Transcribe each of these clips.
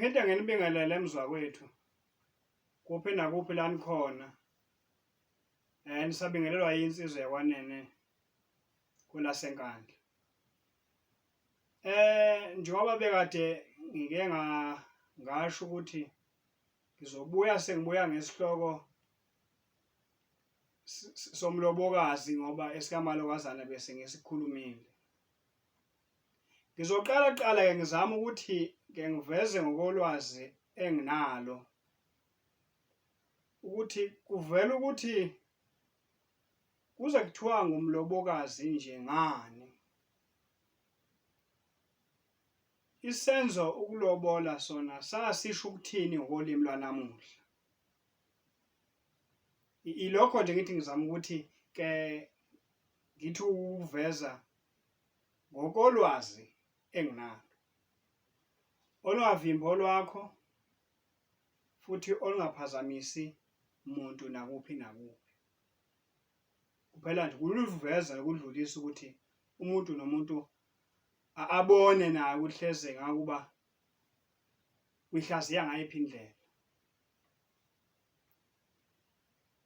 Ngiphinde ngenibingelele emzwakwethu kuphi nakuphi la nikhona nisabingelelwa yinsizwa yakwanene kwelasenkandla. Njengoba bekade ngike ngasho ukuthi sengibuya ngesihloko somlobokazi ngoba esikamalokazana bese ngisikhulumile. Ngizoqala ke ngizama ukuthi ngiveze ngokolwazi enginalo ukuthi kuvela ukuthi kuze kuthiwa ngumlobokazi nje ngani. Isenzo ukulobola sona sasisho ukuthini ngolimi lwanamuhla. Ilokho nje ngithi ngizama ukuthi ke ngithi ukuveza ngokolwazi enginalo olungavimbi olwakho futhi olungaphazamisi umuntu nakuphi nakuphi. Kuphela nje kuluveza nokudlulisa ukuthi umuntu nomuntu abone naye ukuhleze ngakuba uyihlaziya ngayiphi indlela.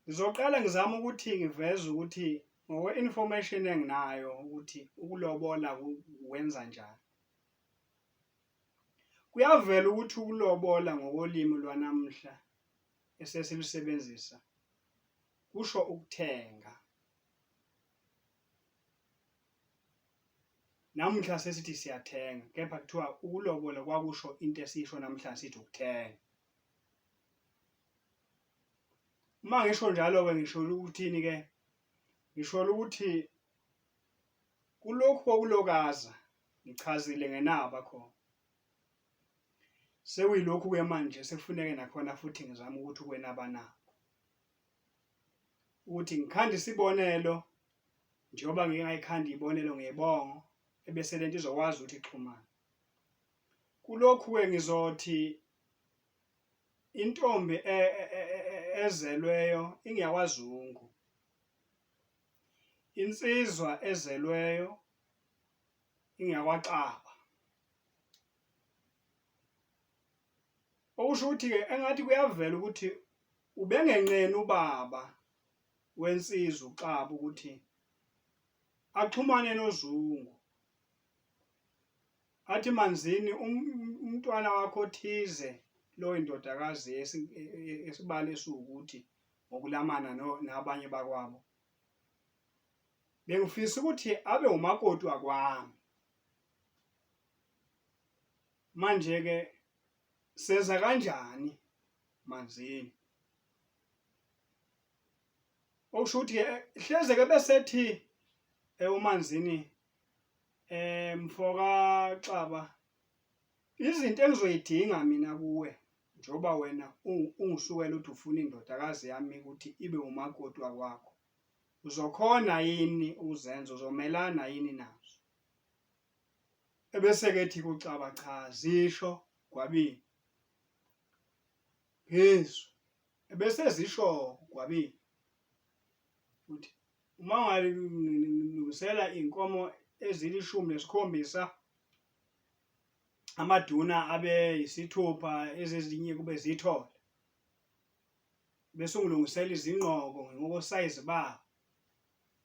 Ngizoqala ngizama ukuthi ngiveze ukuthi ngokwe-information enginayo ukuthi ukulobola wenza njani. Kuyavela ukuthi ukulobola ngokolimi lwanamhla esesilusebenzisa kusho ukuthenga. Namhla sesithi siyathenga, kepha kuthiwa ukulobola kwakusho into esisho namhla sithi ukuthenga. Uma ngisho njalo-ke ngisho ukuthini ke? Ngisho ukuthi kulokhu kokulokaza ngichazile ngenaba khona. Sekuyilokhu ke manje sekufuneke nakhona futhi ngizama ukuthi ukwenaba nakho. Ukuthi ngikhanda isibonelo njengoba ngike ngayikhanda ibonelo ngebongo ebese lento izokwazi ukuthi ixhumane. Kulokhu ke ngizothi intombi ezelweyo ingeyakwaZungu, insizwa ezelweyo ingeyakwaXaba. Okusho ukuthi-ke engathi kuyavela ukuthi ubengenqeni ubaba wensizwa uXaba ukuthi axhumane noZungu. Athi manzini umntwana wakho othize lo indodakazi esibale esiwukuthi ngokulamana nabanye bakwabo. Bengifisa ukuthi abe umakoti wakwami. Manje ke senza kanjani manzini? Okusho ukuthi hleze ke besethi umanzini mfoka Xaba, izinto engizoyidinga mina kuwe njoba wena ungisukela ukuthi ufuna indodakazi yami ukuthi ibe umakoti wakwakho. Uzokhona yini uzenza, uzomelana yini nazo? Ebese ke ethi kuXaba cha zisho kwabili. Yesu. Ebese zisho kwabili. Uthi uma ngalungisela inkomo ezili-17 amaduna abe yisithupha ezezinye kube zithole. Bese ungilungisela izingqoko ngokusayizi ba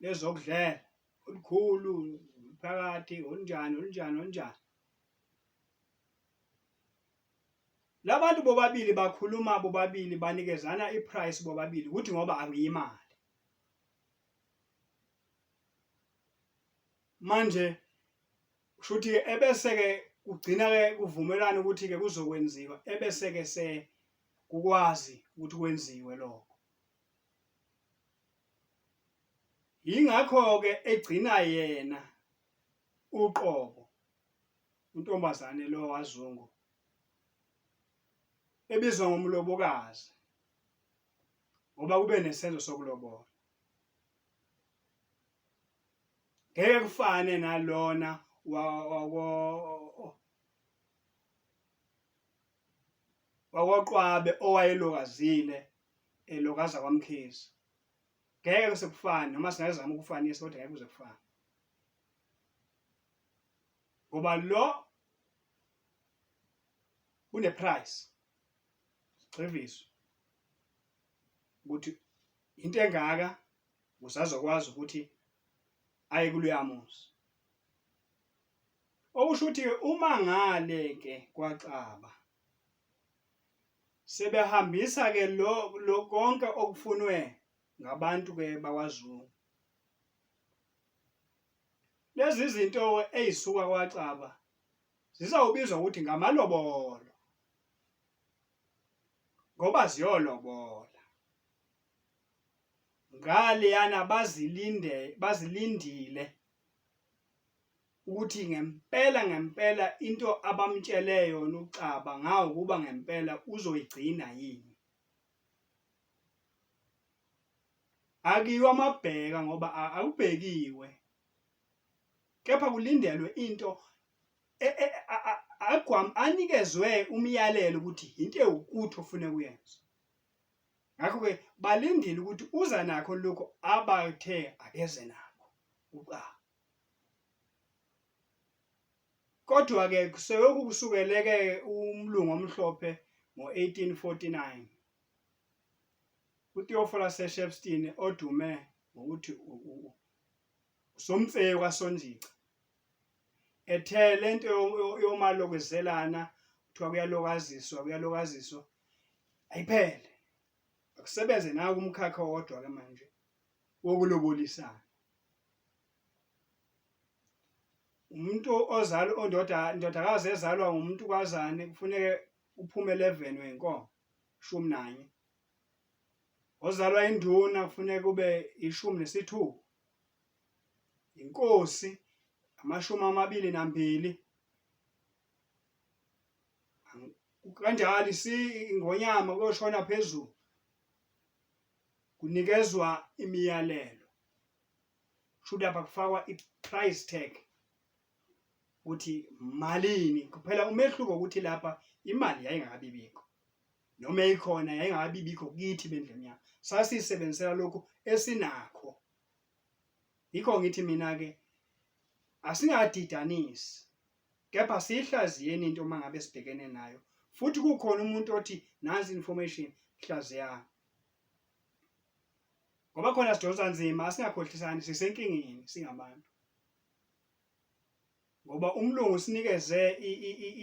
lezokudlela olukhulu phakathi olunjani. Labantu bobabili bakhuluma bobabili banikezana iprice bobabili ukuthi ngoba akuyimali. Manje kushuthi ebese ke ugcina ke kuvumelana ukuthi ke kuzokwenziwa ebese ke kukwazi ukuthi kwenziwe lokho. Yingakho ke egcina yena uqobo untombazane lo waZungu ebizwa ngomlobokazi ngoba kube nesenzo sokulobola. Ngeke kufane nalona wakwaqwabe owayelokazile elokaza kwaMkhize. Ngeke sekufane noma singazama ukufanisa kodwa ngeke kuze kufane. Ngoba lo une price sigxiviso ukuthi into engaka usazokwazi ukuthi aye kuloyamuzi. Okusho ukuthi uma ngale ke kwacaba sebehambisa ke lo konke okufunwe ngabantu ke bakwaZulu. Lezi zinto ezisuka kwacaba zizawubizwa ukuthi ngamalobolo ngoba ziyolobola. Ngaleyana bazilindile ukuthi ngempela into abamtshele yona ucaba ngawo kuba ngempela uzoyigcina yini. Akiwa amabheka ngoba awubhekiwe, kepha kulindelwe into anikezwe umyalelo ukuthi into ewukuthi ofune kuyenza. Ngakho ke balindile ukuthi uza nakho lokho abathe akeze nakho ucaba. Kodwa ke kusukeleke umlungu omhlophe ngo-1849 uTheophilus Shepstone odume ngokuthi somfeku kaSonjica ethe lento yomalokezelana kuthiwa kuyalokaziswa ayiphele akusebenze naku umkhakha wodwa ke manje wokulobolisana. Umuntu indodakazi ezalwa ngumuntu kwazane kufuneke uphume 11 wenkomo 11. Ozalwa induna kufuneka kube 16. Inkosi 22. Kanjalo ingonyama kuyoshona phezulu kunikezwa imiyalelo. Should lapha kufakwa i-price tag ukuthi malini kuphela. Umehluko ukuthi lapha imali yayingakabibikho noma eyikhona yayingakabibikho kithi bendlemnyama, sasisebenzisela lokhu esinakho. Yikho ngithi mina ke asingadidanisi, kepha sihlaziyeni into mangabe sibhekene nayo, futhi kukhona umuntu othi nansi information hlaziya ngoba khona sidonsa nzima. Asingakhohlisani, sisenkingeni singabantu ngoba umlungu sinikeze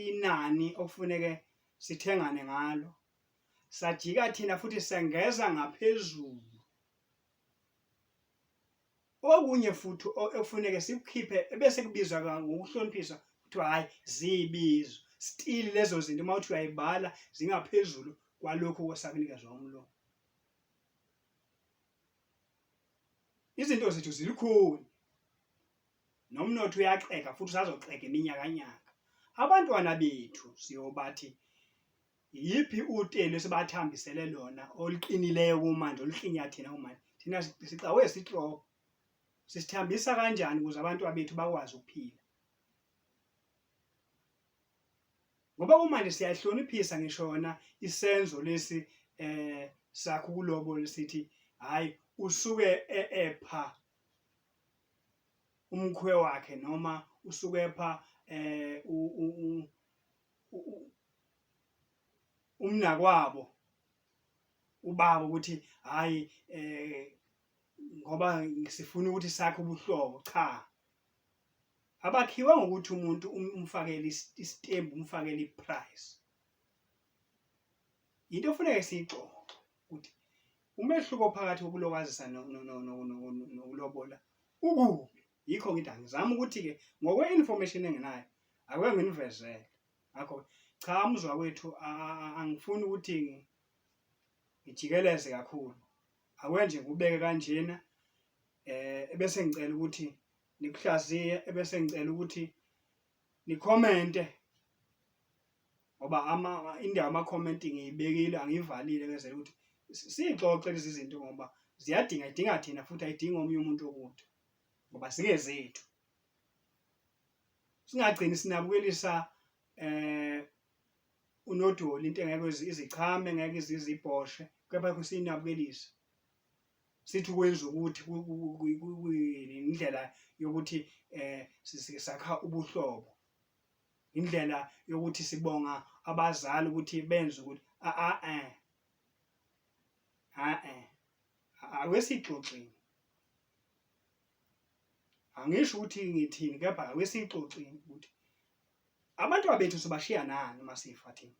inani okufuneke sithengane ngalo, sajika thina futhi sengeza ngaphezulu. Okunye futhi okufuneke sikukhiphe ebese kubizwa ngokuhloniphisa kuthiwa hayi zibizo, still lezo zinto uma uthi uyayibhala zingaphezulu kwalokho osakunikezwa umlungu. Izinto zethu zilikhuni, nomnotho uyaxeka futhi usazoxeka iminyakanyaka. Abantwana bethu siyobathi yiphi utele sibathambisele lona oluqinileyo kumanje oluhlinya thina kumanje. Thina sicawe sihloko sisithambisa kanjani ukuze abantu bethu bakwazi ukuphila. Ngoba kumanje siyahloniphisa ngisho yona isenzo lesi sakho ukulobola sithi hayi usuke epha umkhwe wakhe noma usuke epha umnakwabo ubaba ukuthi hayi ngoba sifuna ukuthi sakhe ubuhlobo. Cha, abakhiwa ngokuthi umuntu umfakele istembu, umfakele iprice. Into ofuneka siyixoxe ukuthi umehluko phakathi kokulokazisa nokulobola ukuphi. Yikho ngithi angizama ukuthi ke ngokwe-information engenayo ake nginivezele. Ngakho cha, umzwa wethu angifuni ukuthi ngijikeleze kakhulu, ake nje ngubeke kanjena ebese ngicela ukuthi nikuhlaziye, ebese ngicela ukuthi nikhomente ngoba indawo ama-comment ngiyibekile, angivalile kwenzela ukuthi siyixoxe lezi zinto ngoba idinga thina futhi ayidingi omunye umuntu okude ngoba singezethu. Singagcini sinabukelisa unodoli into engeke izichame, ngeke izibhoshe, kepha kusinabukelisa sithi kwenza ukuthi indlela yokuthi sakha ubuhlobo indlela yokuthi sibonga abazali ukuthi benze ukuthi awesixoxini. Angisho ukuthi ngithini kepha awesixoxini ukuthi abantwana bethu sibashiya nani masifa thina.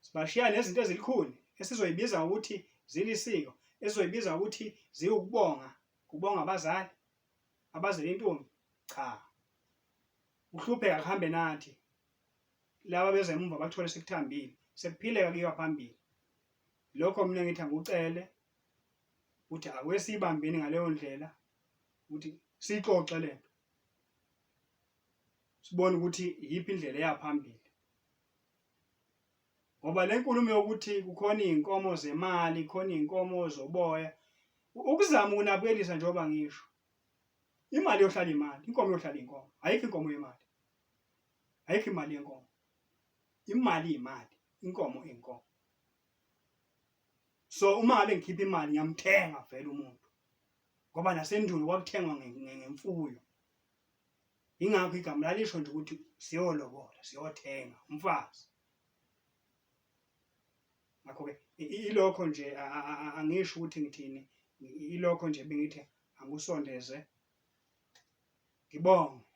Sibashiya nezinto ezilikhuni esizoyibiza ukuthi zilisiko, esizoyibiza ukuthi ziyukubonga, kubonga abazali, abazali intombi. Cha. Uhlupheka kuhambe nathi. Laba beze emuva bathole sekuthambile, sekuphileka kuyiwa phambili. Lokho mina ngithi angikucele ukuthi akwesibambeni ngaleyo ndlela ukuthi sixoxe lento. Sibone ukuthi yipi indlela yaphambili. Ngoba le nkulumo yokuthi kukhona izinkomo zemali, khona izinkomo zoboya, ukuzama ukunabelisa njengoba ngisho. Imali yohlala imali, inkomo yohlala inkomo. Ayikho inkomo yemali. Ayikho imali yenkomo. Imali imali, inkomo inkomo. So uma ngabe ngikhipha imali ngiyamthenga vele umuntu. Ngoba nasendulo kwakuthengwa ngemfuyo. Ingakho igama lalisho nje ukuthi siyolobola, siyothenga umfazi. Ngakho-ke ilokho nje angisho ukuthi ngithini, ilokho nje bengithi angikusondeze ngibonge.